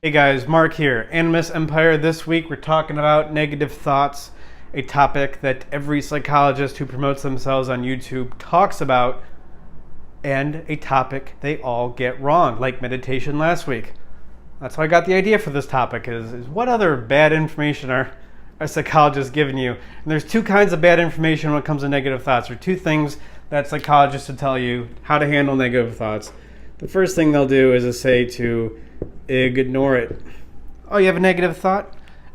Hey guys, Mark here, Animus Empire. This week we're talking about negative thoughts, a topic that every psychologist who promotes themselves on YouTube talks about, and a topic they all get wrong, like meditation last week. That's how I got the idea for this topic, is what other bad information are psychologists giving you? And there's two kinds of bad information when it comes to negative thoughts, or two things that psychologists will tell you how to handle negative thoughts. The first thing they'll do is to say to ignore it. Oh, you have a negative thought?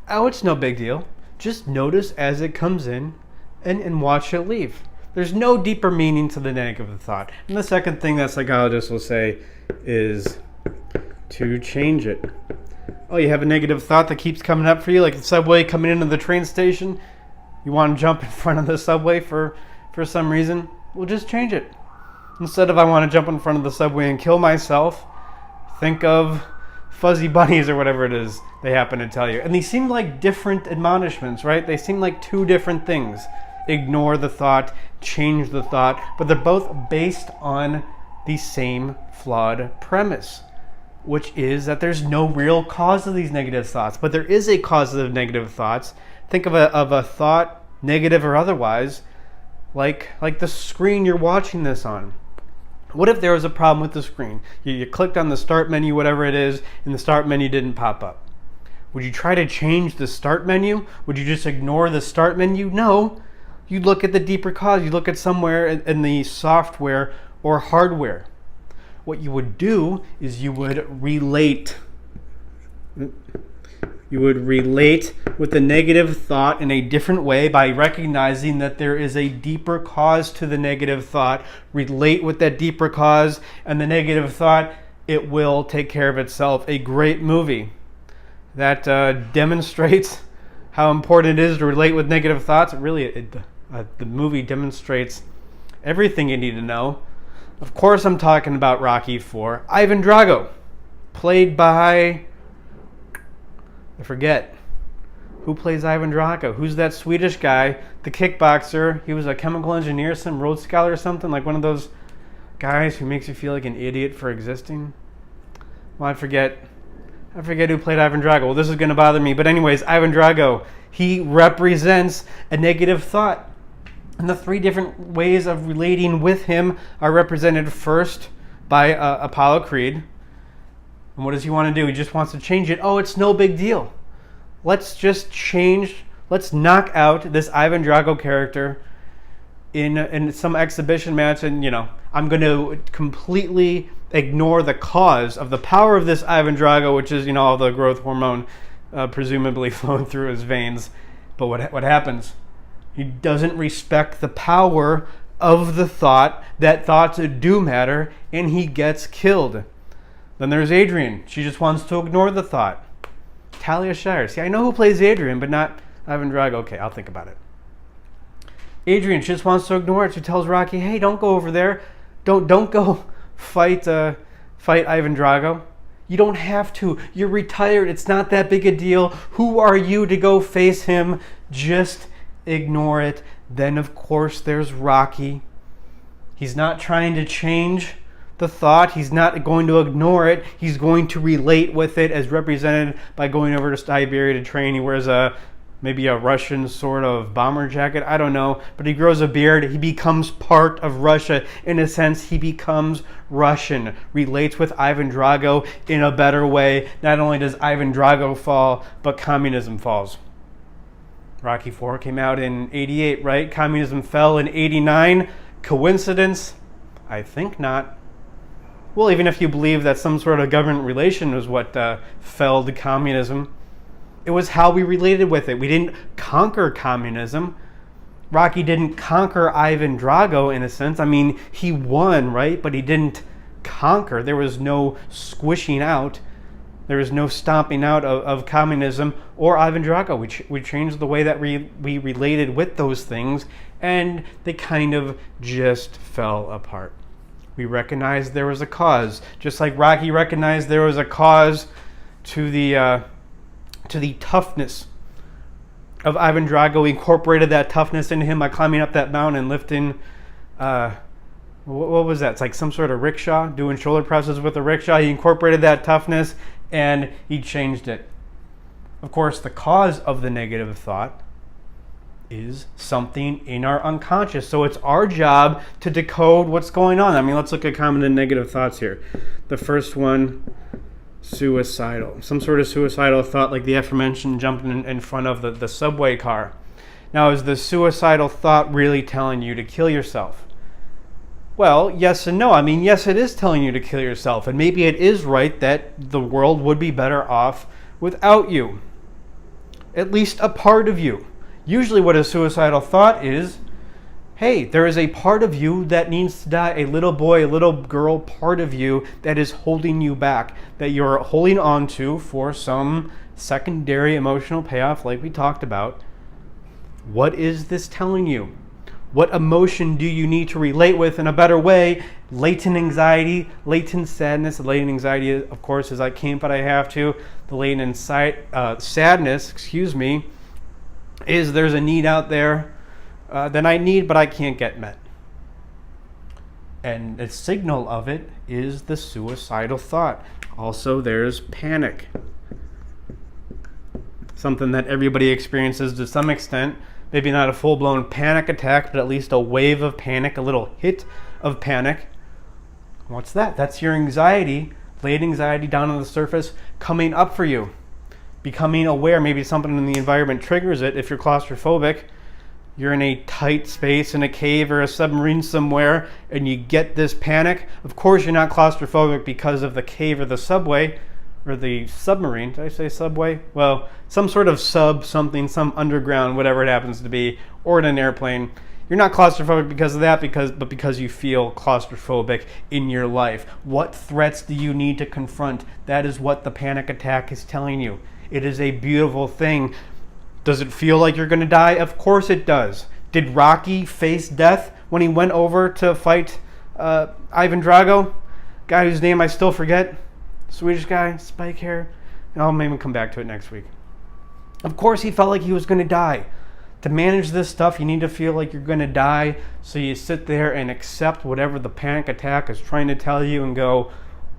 Oh, it's no big deal. Just notice as it comes in and watch it leave. There's no deeper meaning to the negative thought. And the second thing that psychologists will say is to change it. Oh, you have a negative thought that keeps coming up for you, like the subway coming into the train station. You want to jump in front of the subway for some reason? Well, just change it. Instead of I want to jump in front of the subway and kill myself, think of fuzzy bunnies or whatever it is they happen to tell you. And these seem like different admonishments, right? They seem like two different things. Ignore the thought, change the thought, but they're both based on the same flawed premise, which is that there's no real cause of these negative thoughts. But there is a cause of negative thoughts. Think of a thought, negative or otherwise, like the screen you're watching this on. What if there was a problem with the screen? You clicked on the start menu, whatever it is, and the start menu didn't pop up. Would you try to change the start menu? Would you just ignore the start menu? No. You'd look at the deeper cause. You look at somewhere in the software or hardware. What you would do is you would relate. You would relate with the negative thought in a different way by recognizing that there is a deeper cause to the negative thought. Relate with that deeper cause, and the negative thought, it will take care of itself. A great movie that demonstrates how important it is to relate with negative thoughts. The movie demonstrates everything you need to know. Of course, I'm talking about Rocky IV. Ivan Drago, played by... I forget. Who plays Ivan Drago? Who's that Swedish guy, the kickboxer? He was a chemical engineer, some Rhodes Scholar or something, like one of those guys who makes you feel like an idiot for existing. Well, I forget who played Ivan Drago. Well, this is going to bother me. But anyways, Ivan Drago, he represents a negative thought. And the three different ways of relating with him are represented first by Apollo Creed. And what does he want to do? He just wants to change it. Oh, it's no big deal. Let's just change. Let's knock out this Ivan Drago character in some exhibition match. And, I'm going to completely ignore the cause of the power of this Ivan Drago, which is, all the growth hormone presumably flowing through his veins. But what happens? He doesn't respect the power of the thought, that thoughts do matter, and he gets killed. Then there's Adrian. She just wants to ignore the thought. Talia Shire. See, I know who plays Adrian, but not Ivan Drago. Okay, I'll think about it. Adrian, she just wants to ignore it. She tells Rocky, hey, don't go over there. Don't go fight Ivan Drago. You don't have to. You're retired. It's not that big a deal. Who are you to go face him? Just ignore it. Then, of course, there's Rocky. He's not trying to change the thought. He's not going to ignore it. He's going to relate with it, as represented by going over to Siberia to train. He wears maybe a Russian sort of bomber jacket. I don't know. But he grows a beard. He becomes part of Russia. In a sense, he becomes Russian. Relates with Ivan Drago in a better way. Not only does Ivan Drago fall, but communism falls. Rocky IV came out in 88, right? Communism fell in 89. Coincidence? I think not. Well, even if you believe that some sort of government relation was what felled communism, it was how we related with it. We didn't conquer communism. Rocky didn't conquer Ivan Drago, in a sense. I mean, he won, right? But he didn't conquer. There was no squishing out. There was no stomping out of communism or Ivan Drago. We changed the way that we related with those things, and they kind of just fell apart. We recognized there was a cause, just like Rocky recognized there was a cause to the toughness of Ivan Drago. He incorporated that toughness into him by climbing up that mountain and lifting what was that? It's like some sort of rickshaw, doing shoulder presses with a rickshaw. He incorporated that toughness and he changed it. Of course, the cause of the negative thought is something in our unconscious. So it's our job to decode what's going on. I mean, let's look at common and negative thoughts here. The first one, suicidal. Some sort of suicidal thought, like the aforementioned jumping in front of the subway car. Now, is the suicidal thought really telling you to kill yourself? Well, yes and no. I mean, yes, it is telling you to kill yourself. And maybe it is right that the world would be better off without you. At least a part of you. Usually what a suicidal thought is, hey, there is a part of you that needs to die, a little boy, a little girl part of you that is holding you back, that you're holding on to for some secondary emotional payoff like we talked about. What is this telling you? What emotion do you need to relate with in a better way? Latent anxiety, latent sadness. Latent anxiety, of course, is I can't, but I have to. The latent sadness, is there's a need out there that I need, but I can't get met. And the signal of it is the suicidal thought. Also, there's panic. Something that everybody experiences to some extent. Maybe not a full-blown panic attack, but at least a wave of panic, a little hit of panic. What's that? That's your anxiety, latent anxiety down on the surface, coming up for you. Becoming aware, maybe something in the environment triggers it. If you're claustrophobic, you're in a tight space in a cave or a submarine somewhere, and you get this panic. Of course, you're not claustrophobic because of the cave or the subway or the submarine. Did I say subway? Well, some sort of something, some underground, whatever it happens to be, or in an airplane. You're not claustrophobic because of that, but because you feel claustrophobic in your life. What threats do you need to confront? That is what the panic attack is telling you. It is a beautiful thing. Does it feel like you're going to die? Of course it does. Did Rocky face death when he went over to fight Ivan Drago? Guy whose name I still forget. Swedish guy, spike hair. I'll maybe come back to it next week. Of course he felt like he was going to die. To manage this stuff, you need to feel like you're going to die. So you sit there and accept whatever the panic attack is trying to tell you and go,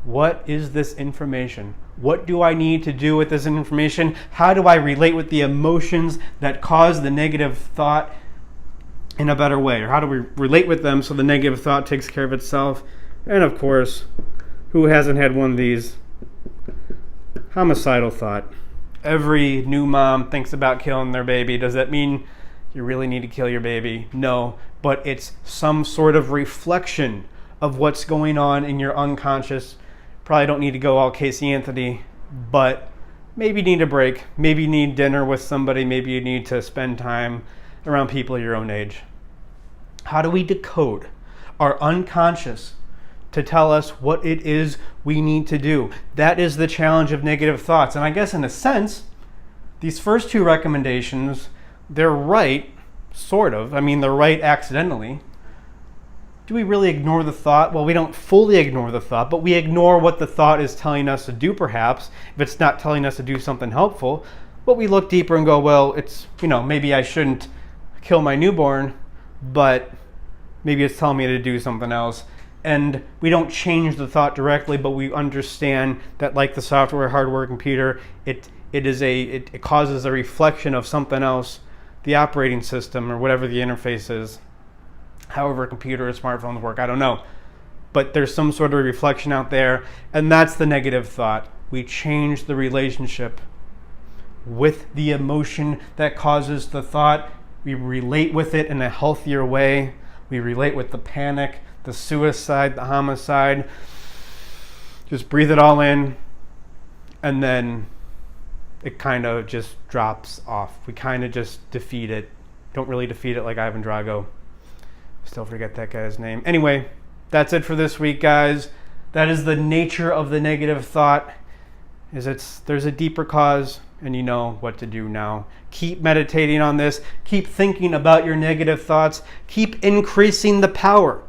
what is this information? What do I need to do with this information? How do I relate with the emotions that cause the negative thought in a better way? Or how do we relate with them so the negative thought takes care of itself? And of course, who hasn't had one of these? Homicidal thought. Every new mom thinks about killing their baby. Does that mean you really need to kill your baby? No, but it's some sort of reflection of what's going on in your unconscious. Probably don't need to go all Casey Anthony, but maybe you need a break. Maybe you need dinner with somebody. Maybe you need to spend time around people your own age. How do we decode our unconscious to tell us what it is we need to do? That is the challenge of negative thoughts. And I guess in a sense, these first two recommendations, they're right, sort of. I mean, they're right accidentally. Do we really ignore the thought? Well, we don't fully ignore the thought, but we ignore what the thought is telling us to do, perhaps, if it's not telling us to do something helpful. But we look deeper and go, well, it's, maybe I shouldn't kill my newborn, but maybe it's telling me to do something else. And we don't change the thought directly, but we understand that, like the software, hardware, computer, it causes a reflection of something else, the operating system or whatever the interface is. However, a computer or smartphones work, I don't know. But there's some sort of reflection out there, and that's the negative thought. We change the relationship with the emotion that causes the thought. We relate with it in a healthier way. We relate with the panic, the suicide, the homicide. Just breathe it all in, and then it kind of just drops off. We kind of just defeat it. Don't really defeat it like Ivan Drago. Still forget that guy's name. Anyway, that's it for this week, guys. That is the nature of the negative thought. There's a deeper cause, and you know what to do now. Keep meditating on this. Keep thinking about your negative thoughts. Keep increasing the power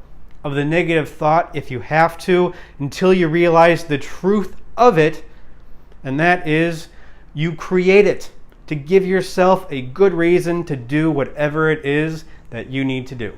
of the negative thought if you have to, until you realize the truth of it, and that is you create it to give yourself a good reason to do whatever it is that you need to do.